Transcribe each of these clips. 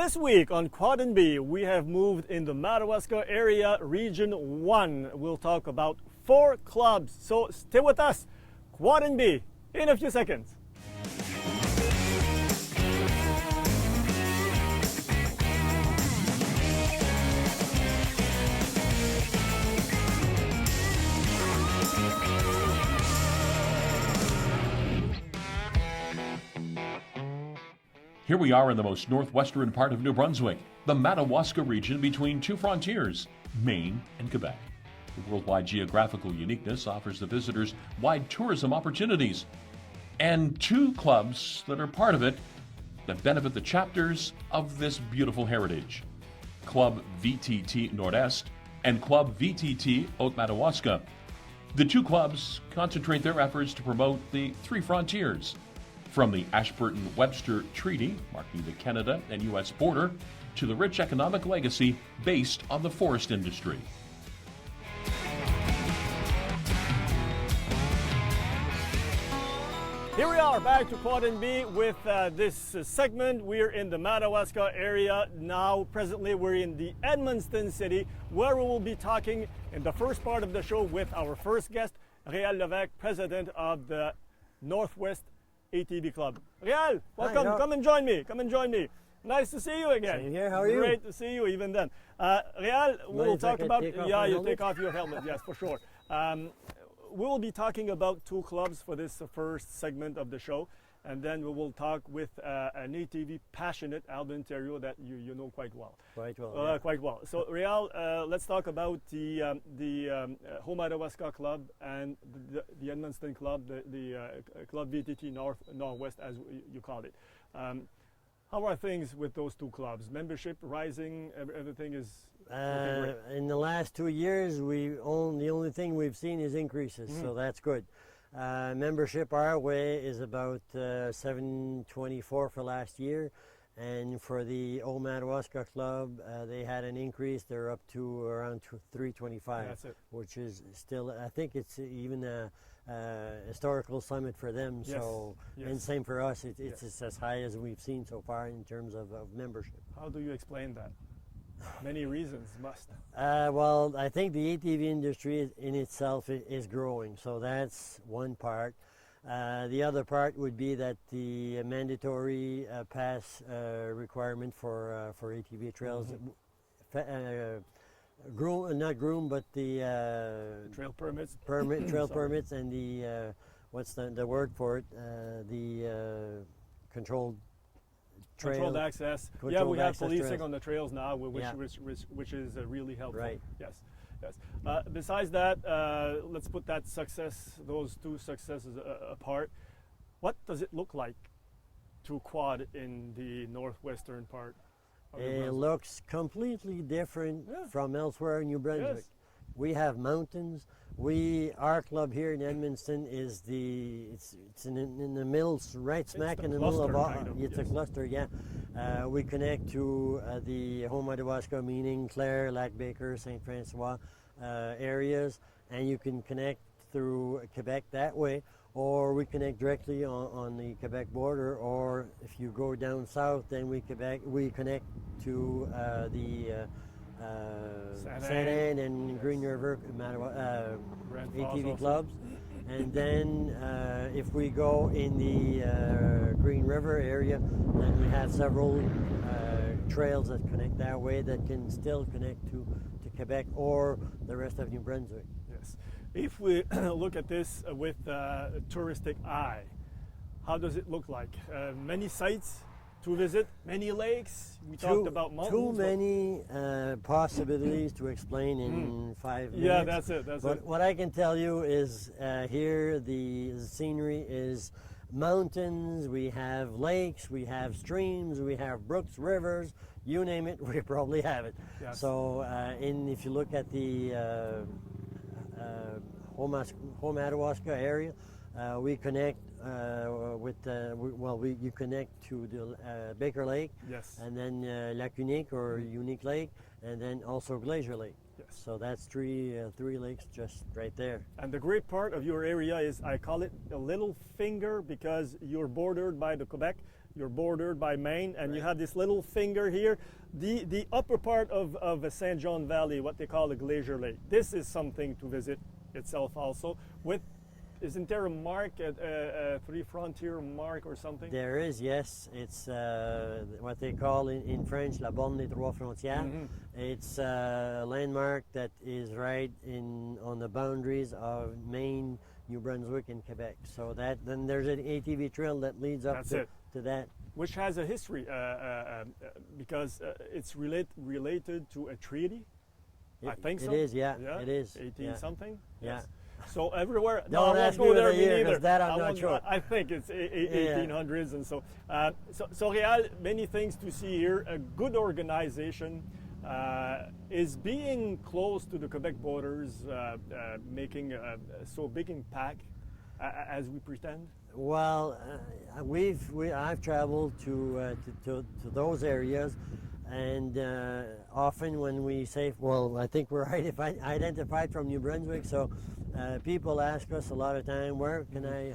This week on Quad and B, we have moved in the Madawaska area, Region 1. We'll talk about 4 clubs, so stay with us. Quad and B in a few seconds. Here we are in the most northwestern part of New Brunswick, the Madawaska region between two frontiers, Maine and Quebec. The worldwide geographical uniqueness offers the visitors wide tourism opportunities, and 2 clubs that are part of it that benefit the chapters of this beautiful heritage. Club VTT Nord-Ouest and Club VTT Haut-Madawaska. The 2 clubs concentrate their efforts to promote the 3 frontiers, from the Ashburton-Webster Treaty, marking the Canada and U.S. border, to the rich economic legacy based on the forest industry. Here we are back to Quad and B with this segment. We're in the Madawaska area now. Presently, we're in the Edmundston city, where we will be talking in the first part of the show with our first guest, Réal Levesques, president of the Nord-Ouest ATV Club. Réal, welcome. Hi, come and join me. Come and join me. Nice to see you again. Same here. How are you? Great to see you even then. Réal, we'll talk about... Yeah, you take off your helmet. Yes, for sure. We will be talking about 2 clubs for this first segment of the show, and then we will talk with an ATV passionate, Alban Thériault, that you know quite well. Quite well. Yeah. Quite well. So, Réal, let's talk about the Haut-Madawaska Club and the Edmundston Club, the Club VTT Nord-Ouest, as you call it. How are things with those 2 clubs? Membership rising? Everything is looking great? In the last 2 years, the only thing we've seen is increases, so that's good. Membership our way is about 724 for last year, and for the Haut-Madawaska Club, they had an increase. They're up to around 325, That's it. which is still, I think it's even a historical summit for them. Yes. So, Yes. and same for us. It's Yes. as high as we've seen so far in terms of membership. How do you explain that? Many reasons must. Well, I think the ATV industry in itself is growing, so that's one part. The other part would be that the mandatory pass requirement for ATV trails, but the Trail permits. trail permits and the what's the word for it? The controlled trail. Controlled access. Yeah, Controlled we have access policing trails. on the trails now, which, Yeah. which is really helpful. Right. Yes, yes. Besides that, let's put those 2 successes apart. What does it look like to quad in the northwestern part of New It Brunswick? looks completely different Yeah. from elsewhere in New Brunswick. Yes. We have mountains. Our club here in Edmundston is it's in the middle, right smack the in the middle of cluster, kind of, it's yes. a cluster, yeah. We connect to the Haut-Madawaska, meaning Clare, Lac-Baker, St. Francois areas, and you can connect through Quebec that way, or we connect directly on the Quebec border, or if you go down south, then we connect to the Saint-Anne and Green River Grand Falls ATV also. clubs. And then if we go in the Green River area, then we have several trails that connect that way that can still connect to Quebec or the rest of New Brunswick. Yes. If we look at this with a touristic eye, how does it look like? Many sites to visit, many lakes. We talked about mountains. Too many possibilities to explain in 5 minutes. Yeah, that's it. But what I can tell you is here the scenery is mountains, we have lakes, we have streams, we have brooks, rivers, you name it, we probably have it. Yes. So if you look at the Haut-Madawaska area, we connect you connect to the Baker Lake, Yes. and then Lac Unique or Unique Lake, and then also Glacier Lake. Yes. So that's three lakes just right there. And the great part of your area is, I call it a little finger, because you're bordered by the Quebec, you're bordered by Maine, and you have this little finger here. The upper part of the St. John Valley, what they call the Glacier Lake, this is something to visit itself also. Isn't there a mark, a three frontier mark or something? There is, yes. It's what they call in French la borne des trois frontières. It's a landmark that is right on the boundaries of Maine, New Brunswick, and Quebec. So then there's an ATV trail that leads up to that. Which has a history, because it's related to a treaty. I think so. It is, yeah. It is. 18 something. Yeah. Yes. So everywhere. Don't I ask won't me go there, what the year, me neither. 'cause that I'm not sure. I think it's 1800s, and so. So Réal, many things to see here. A good organization. Is being close to the Quebec borders making so big impact as we pretend? Well, I've traveled to those areas, and often when we say, well, I think we're identified from New Brunswick, so people ask us a lot of time,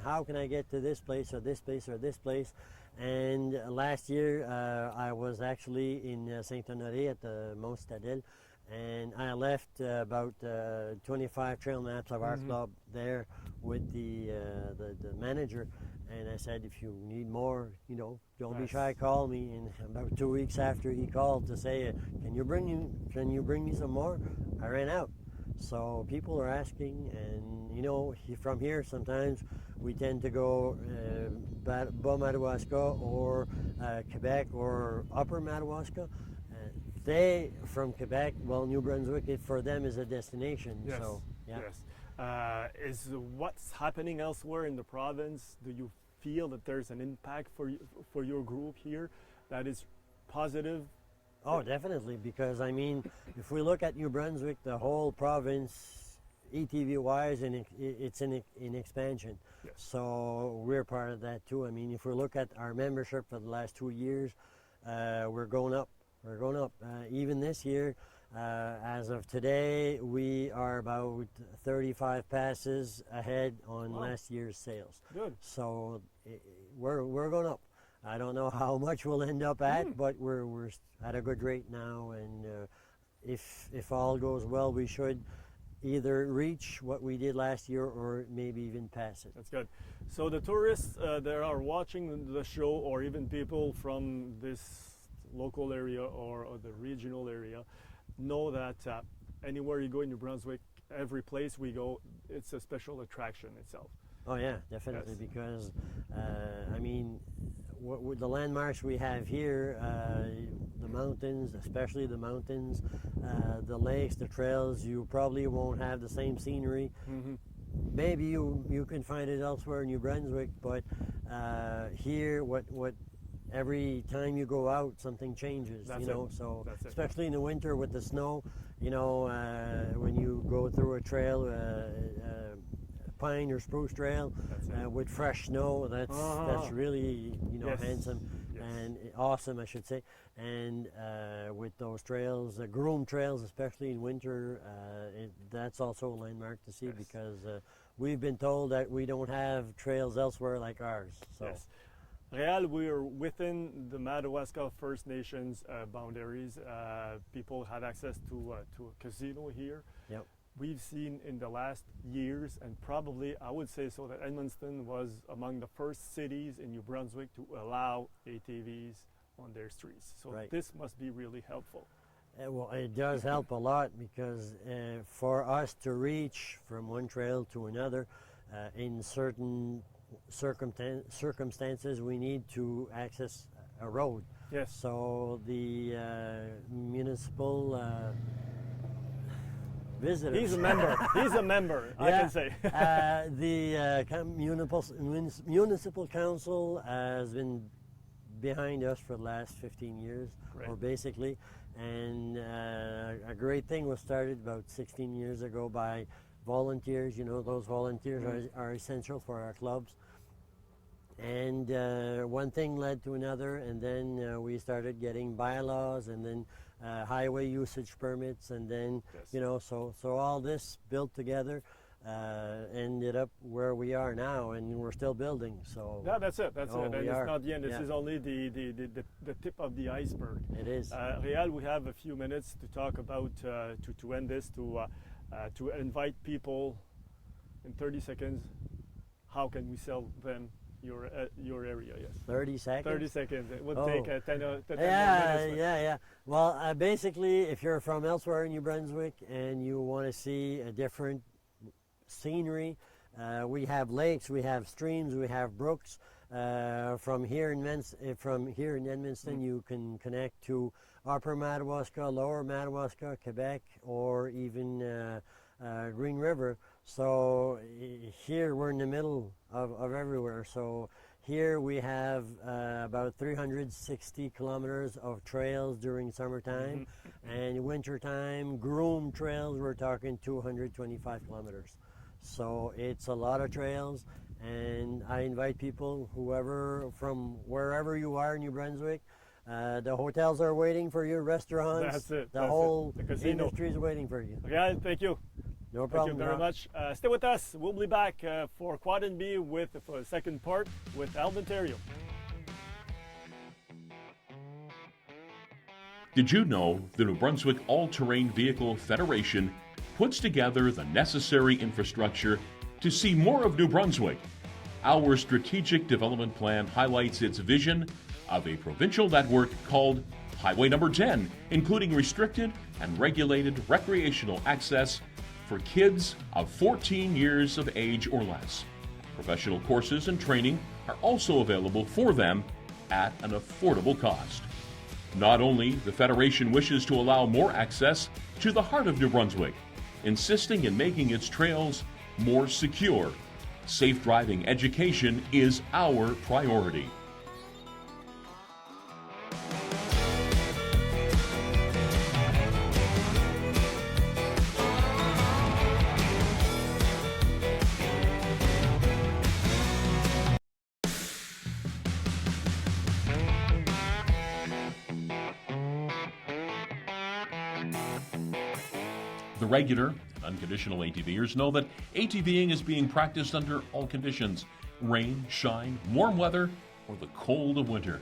how can I get to this place or this place or this place? And last year I was actually in Saint-Honoré at the Mont Stadel, and I left about 25 trail maps of our club there with the manager, and I said, if you need more, don't be shy, call me. And about 2 weeks after he called to say, can you bring me some more? I ran out. So people are asking, and from here sometimes we tend to go Bas-Madawaska or Quebec or Upper Madawaska. They from Quebec, well, New Brunswick, for them is a destination. Yes. So yeah. Yes. Is what's happening elsewhere in the province? Do you feel that there's an impact for your group here that is positive? Oh, definitely, because if we look at New Brunswick, the whole province, ATV-wise, and it's in expansion. Yes. So we're part of that too. If we look at our membership for the last 2 years, we're going up. We're going up. Even this year, as of today, we are about 35 passes ahead on last year's sales. Good. So we're going up. I don't know how much we'll end up at, but we're at a good rate now, and if all goes well, we should either reach what we did last year or maybe even pass it. That's good. So the tourists that are watching the show, or even people from this local area or the regional area, know that anywhere you go in New Brunswick, every place we go, it's a special attraction itself. Oh yeah, definitely, Yes. because with the landmarks we have here, the mountains, especially the mountains, the lakes, the trails, you probably won't have the same scenery. Maybe you can find it elsewhere in New Brunswick, but here, every time you go out, something changes. That's So That's it. especially in the winter with the snow, when you go through a trail, pine or spruce trail with fresh snow, that's really Yes. handsome. Yes. And awesome, I should say. And with those trails, groomed trails, especially in winter, that's also a landmark to see, because we've been told that we don't have trails elsewhere like ours. So. Yes. Réal, we are within the Madawaska First Nations boundaries. People have access to a casino here. Yep. We've seen in the last years, and probably I would say so, that Edmundston was among the first cities in New Brunswick to allow ATVs on their streets. So this must be really helpful. Well, it does help a lot, because for us to reach from one trail to another, in certain circumstances, we need to access a road. Yes. So the municipal visitors. He's a member. He's a member. I can say. The municipal council has been behind us for the last 15 years, or basically, and a great thing was started about 16 years ago by volunteers. Those volunteers are essential for our clubs. And one thing led to another, and then we started getting bylaws, and then highway usage permits, and then so all this built together ended up where we are now, and we're still building. So yeah, that's it. That's it. And it's not the end. This Yeah. is only the tip of the iceberg. It is. Réal, we have a few minutes to talk about to end this, to invite people in 30 seconds. How can we sell them your area? Yes. 30 seconds. 30 seconds. It would take 10 minutes. Yeah. Well, basically, if you're from elsewhere in New Brunswick and you want to see a different scenery, we have lakes, we have streams, we have brooks. From here in Edmundston, you can connect to Upper Madawaska, Lower Madawaska, Quebec, or even Green River. So here we're in the middle of everywhere. So here we have about 360 kilometers of trails during summertime, and wintertime groomed trails we're talking 225 kilometers. So it's a lot of trails, and I invite people, whoever, from wherever you are in New Brunswick. The hotels are waiting for you, restaurants. That's it. The whole industry is waiting for you. Réal, thank you. No problem. Thank you very much. Stay with us. We'll be back for Quad NB for the second part with Alban Thériault. Did you know the New Brunswick All-Terrain Vehicle Federation puts together the necessary infrastructure to see more of New Brunswick? Our strategic development plan highlights its vision of a provincial network called Highway Number 10, including restricted and regulated recreational access for kids of 14 years of age or less. Professional courses and training are also available for them at an affordable cost. Not only the Federation wishes to allow more access to the heart of New Brunswick, insisting in making its trails more secure. Safe driving education is our priority. The regular and unconditional ATVers know that ATVing is being practiced under all conditions: rain, shine, warm weather, or the cold of winter.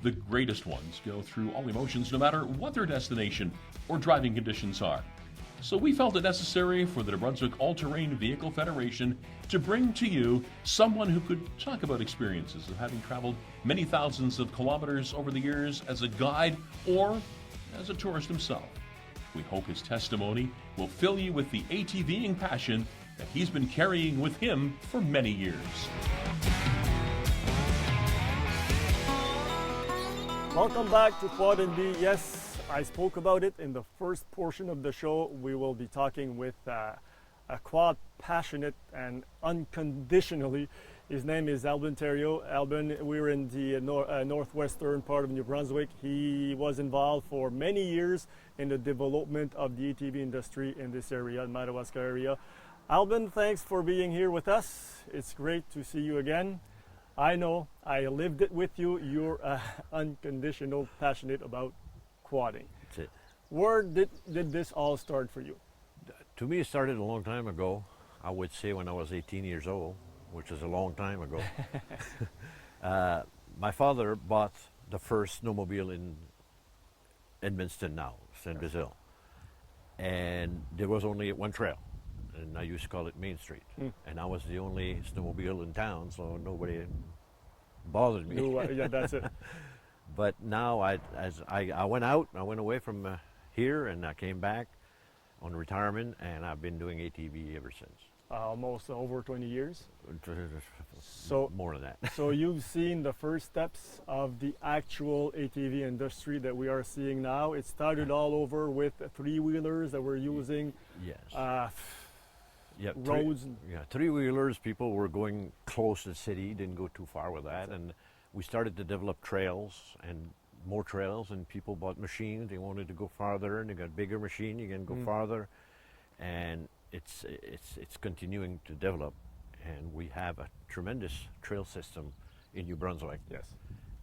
The greatest ones go through all emotions no matter what their destination or driving conditions are. So we felt it necessary for the New Brunswick All-Terrain Vehicle Federation to bring to you someone who could talk about experiences of having traveled many thousands of kilometers over the years as a guide or as a tourist himself. We hope his testimony will fill you with the ATVing passion that he's been carrying with him for many years. Welcome back to Quad NB. Yes, I spoke about it in the first portion of the show. We will be talking with a quad passionate and unconditionally. His name is Alban Thériault. Alban, we're in the northwestern part of New Brunswick. He was involved for many years in the development of the ATV industry in this area, the Madawaska area. Alban, thanks for being here with us. It's great to see you again. I know, I lived it with you. You're unconditional, passionate about quadding. That's it. Where did this all start for you? To me, it started a long time ago. I would say when I was 18 years old, which is a long time ago. My father bought the first snowmobile in Edmundston now, St. Basil. And there was only one trail, and I used to call it Main Street. And I was the only snowmobile in town, so nobody bothered me. Yeah, that's it. But now I went out, I went away from here, and I came back on retirement, and I've been doing ATV ever since. Almost over 20 years. So more than that. So you've seen the first steps of the actual ATV industry that we are seeing now. It started all over with three-wheelers that were using roads. Three-wheelers. People were going close to the city, didn't go too far with that, and we started to develop trails and more trails, and people bought machines. They wanted to go farther, and they got bigger machine. You can go farther, and it's continuing to develop, and we have a tremendous trail system in New Brunswick. Yes.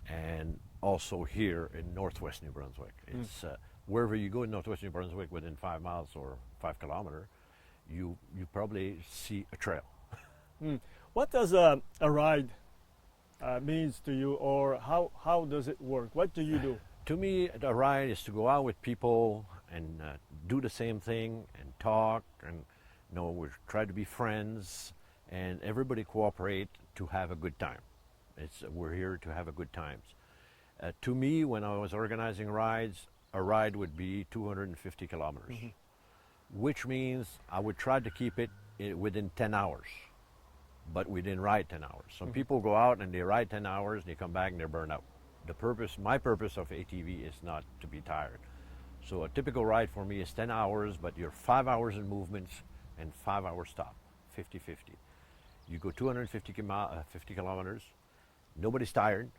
And also here in Northwest New Brunswick. It's wherever you go in Northwest New Brunswick within 5 miles or 5 kilometers, you probably see a trail. What does a ride means to you, or how does it work? What do you do? To me, a ride is to go out with people and do the same thing and talk, and we try to be friends, and everybody cooperate to have a good time. We're here to have a good times. To me, when I was organizing rides, a ride would be 250 kilometers, which means I would try to keep it within 10 hours. But we didn't ride 10 hours. Some people go out and they ride 10 hours and they come back and they're burned out. My purpose of ATV is not to be tired. So a typical ride for me is 10 hours, but you're 5 hours in movements and 5 hours stop, 50-50. You go 250 50 kilometers, nobody's tired,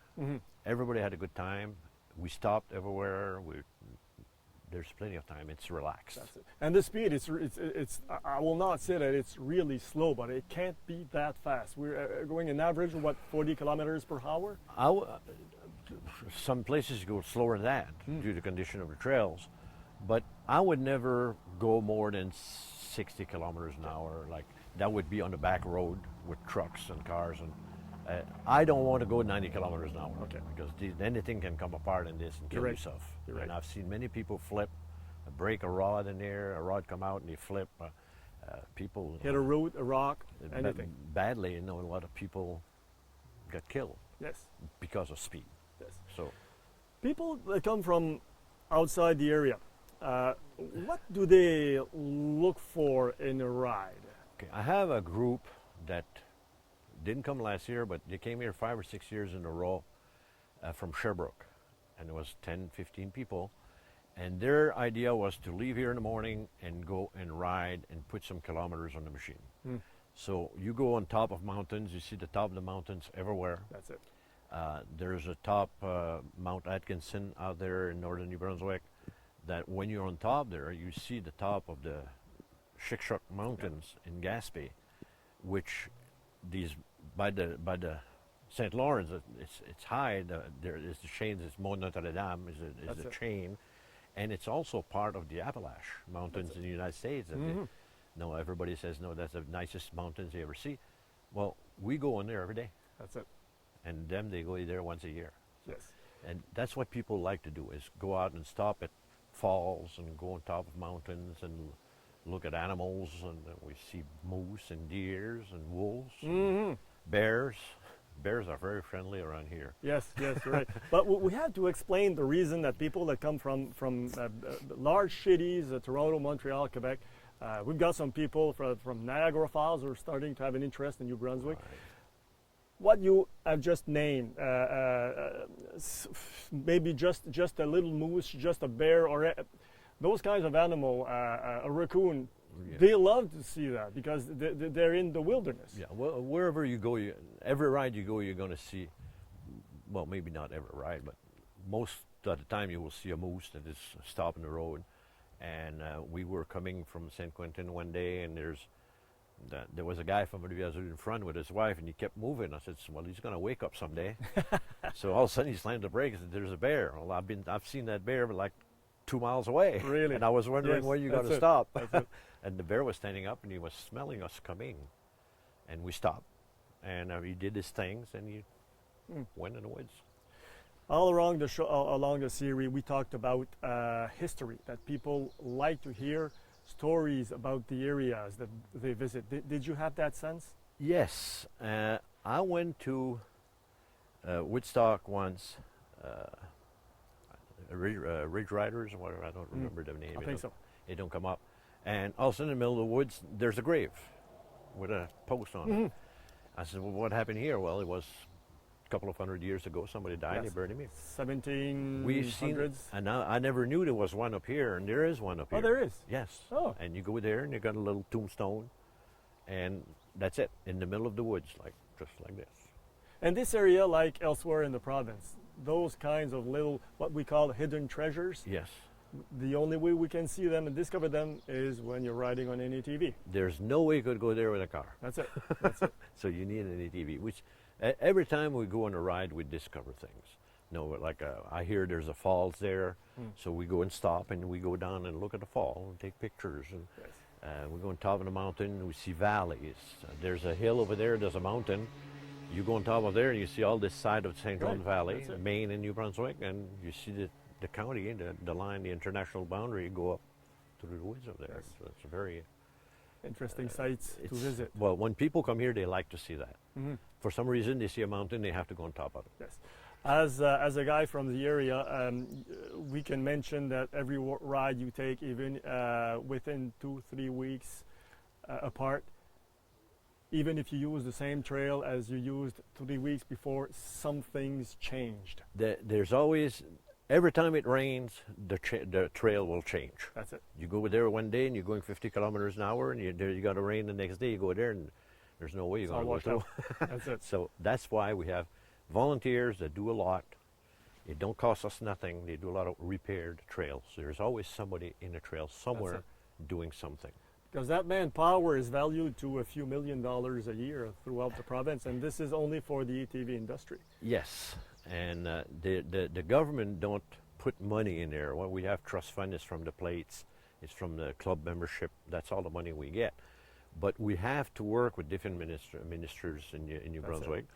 everybody had a good time, we stopped everywhere, there's plenty of time, it's relaxed. That's it. And the speed, it's I will not say that it's really slow, but it can't be that fast. We're going an average of, what, 40 kilometers per hour? Some places go slower than that due to the condition of the trails, but I would never go more than 60 kilometers an hour. Like, that would be on the back road with trucks and cars, and I don't want to go 90 kilometers an hour, because anything can come apart in this and kill yourself. You're right. And I've seen many people flip, break a rod in there, a rod come out and they flip. People hit a root, a rock, anything. Badly, a lot of people got killed. Yes. Because of speed. Yes. So, people that come from outside the area, what do they look for in a ride? okay, I have a group that didn't come last year, but they came here 5 or 6 years in a row from Sherbrooke, and it was 10, 15 people, and their idea was to leave here in the morning and go and ride and put some kilometers on the machine. So you go on top of mountains, you see the top of the mountains everywhere. That's it. There's a top Mount Atkinson out there in northern New Brunswick, that when you're on top there, you see the top of the Shikshook Mountains in Gaspé, which by the St. Lawrence, it's high. There is the chain. It's Mont Notre Dame is the chain, and it's also part of the Appalache Mountains in the United States. No, everybody says no, that's the nicest mountains they ever see. Well, we go in there every day. That's it. And them, they go there once a year. Yes. And that's what people like to do, is go out and stop at falls and go on top of mountains and look at animals, and we see moose and deers and wolves, and bears. Bears are very friendly around here. Yes, yes, you're right. But we have to explain the reason that people that come from large cities, Toronto, Montreal, Quebec, we've got some people from Niagara Falls who are starting to have an interest in New Brunswick. Right. What you have just named, maybe just a little moose, just a bear, or those kinds of animal, a raccoon, they love to see that because they're in the wilderness. Yeah, well, wherever you go, every ride you go, you're going to see, well, maybe not every ride, but most of the time you will see a moose that is stopping the road. And we were coming from St. Quentin one day, and there was a guy from Levesques in front with his wife, and he kept moving. I said, well, he's going to wake up someday. So all of a sudden he slammed the brakes and said, there's a bear. Well, I've seen that bear like 2 miles away. Really? And I was wondering where you're going to stop. And the bear was standing up and he was smelling us coming. And we stopped. And he did his things and he went in the woods. All along the show, along the series, we talked about history, that people like to hear stories about the areas that they visit. Did you have that sense? Yes. I went to Woodstock once, Ridge Riders, or whatever, I don't remember the name. I think so. It don't come up. And also in the middle of the woods, there's a grave with a post on it. I said, well, what happened here? Well, it was a couple of 100 years ago, somebody died, they buried him here. 1700s? We've seen, and I never knew there was one up here, and there is one up here. Oh, there is? Yes. Oh. And you go there, and you got a little tombstone, and that's it, in the middle of the woods, just like this. And this area, like elsewhere in the province, those kinds of little, what we call hidden treasures, yes. The only way we can see them and discover them is when you're riding on an ATV. There's no way you could go there with a car. That's it. That's it. So you need an ATV, which every time we go on a ride, we discover things. No, like I hear there's a falls there, so we go and stop and we go down and look at the fall and take pictures. And we go on top of the mountain and we see valleys. There's a hill over there, there's a mountain. You go on top of there and you see all this side of St. John Valley, Maine and New Brunswick, and you see the county, the line, the international boundary go up through the woods over there. So it's a very interesting sites to visit. Well, when people come here, they like to see that. For some reason, they see a mountain, they have to go on top of it. Yes. As a guy from the area, we can mention that every ride you take, even within 2-3 weeks apart, even if you use the same trail as you used 3 weeks before, some things changed. There's always, every time it rains, the trail will change. That's it. You go there one day and you're going 50 kilometers an hour, and you got to rain the next day. You go there and there's no way you're going to go through. That's it. So that's why we have volunteers that do a lot. It don't cost us nothing. They do a lot of repaired trails. There's always somebody in a trail somewhere doing something. Because that manpower is valued to a few $1 million a year throughout the province, and this is only for the ATV industry. Yes, and the government don't put money in there. What we have trust fund is from the plates, it's from the club membership. That's all the money we get. But we have to work with different ministers in New Brunswick.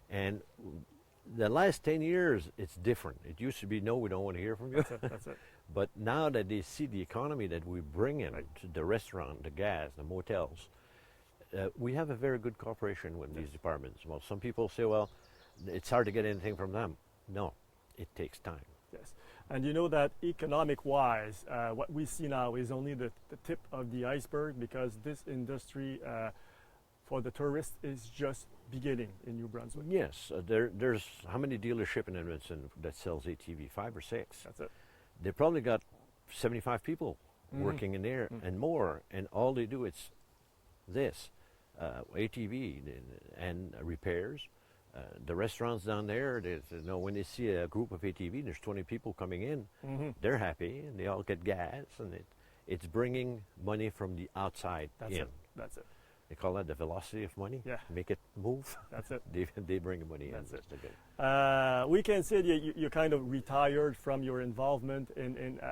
And the last 10 years, it's different. It used to be, no, we don't want to hear from you. That's it. But now that they see the economy that we bring in, the restaurant, the gas, the motels, we have a very good cooperation with these departments. Well, some people say, well, it's hard to get anything from them. No, it takes time. Yes. And you know that economic-wise, what we see now is only the tip of the iceberg, because this industry for the tourists is just beginning in New Brunswick. Yes, there's how many dealerships in Edmonton that sells ATV? 5 or 6. That's it. They probably got 75 people working in there and more, and all they do is this, ATV and repairs. The restaurants down there, when they see a group of ATV, there's 20 people coming in, they're happy, and they all get gas, and it's bringing money from the outside in. That's it. They call that the velocity of money. Yeah. Make it move. That's it. They bring money in. That's it. We can say you kind of retired from your involvement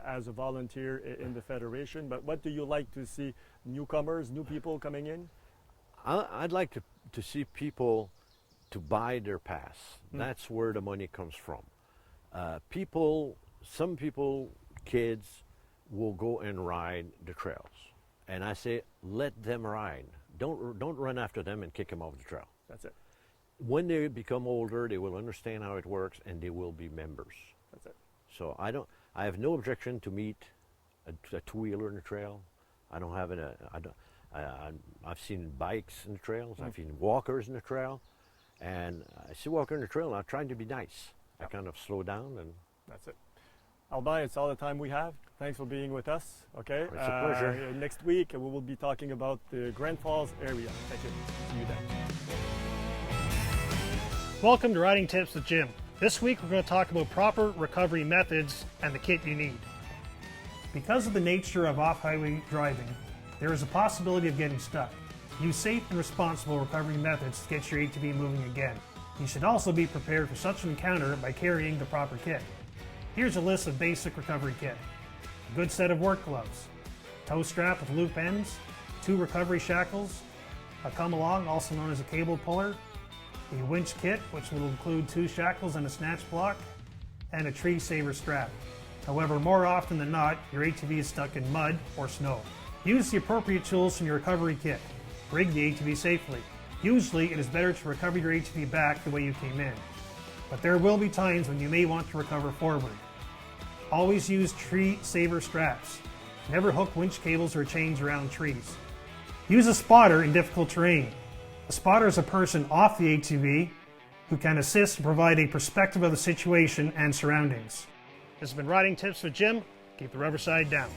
as a volunteer in the Federation, but what do you like to see? Newcomers, new people coming in? I'd like to see people to buy their pass. That's where the money comes from. Some people, kids, will go and ride the trails. And I say, let them ride. Don't run after them and kick them off the trail. That's it. When they become older, they will understand how it works, and they will be members. That's it. So I have no objection to meet a two-wheeler in the trail. I don't have I've seen bikes in the trails. I've seen walkers in the trail, and I see a walker in the trail, and I'm trying to be nice. I kind of slow down, and that's it. Alban, it's all the time we have. Thanks for being with us. Okay. It's a pleasure. Next week we will be talking about the Grand Falls area. Thank you. See you then. Welcome to Riding Tips with Jim. This week we're going to talk about proper recovery methods and the kit you need. Because of the nature of off-highway driving, there is a possibility of getting stuck. Use safe and responsible recovery methods to get your ATV moving again. You should also be prepared for such an encounter by carrying the proper kit. Here's a list of basic recovery kit. A good set of work gloves, tow strap with loop ends, 2 recovery shackles, a come-along, also known as a cable puller, a winch kit, which will include 2 shackles and a snatch block, and a tree saver strap. However, more often than not, your ATV is stuck in mud or snow. Use the appropriate tools from your recovery kit. Rig the ATV safely. Usually, it is better to recover your ATV back the way you came in. But there will be times when you may want to recover forward. Always use tree saver straps. Never hook winch cables or chains around trees. Use a spotter in difficult terrain. A spotter is a person off the ATV who can assist and provide a perspective of the situation and surroundings. This has been Riding Tips with Jim. Keep the rubber side down.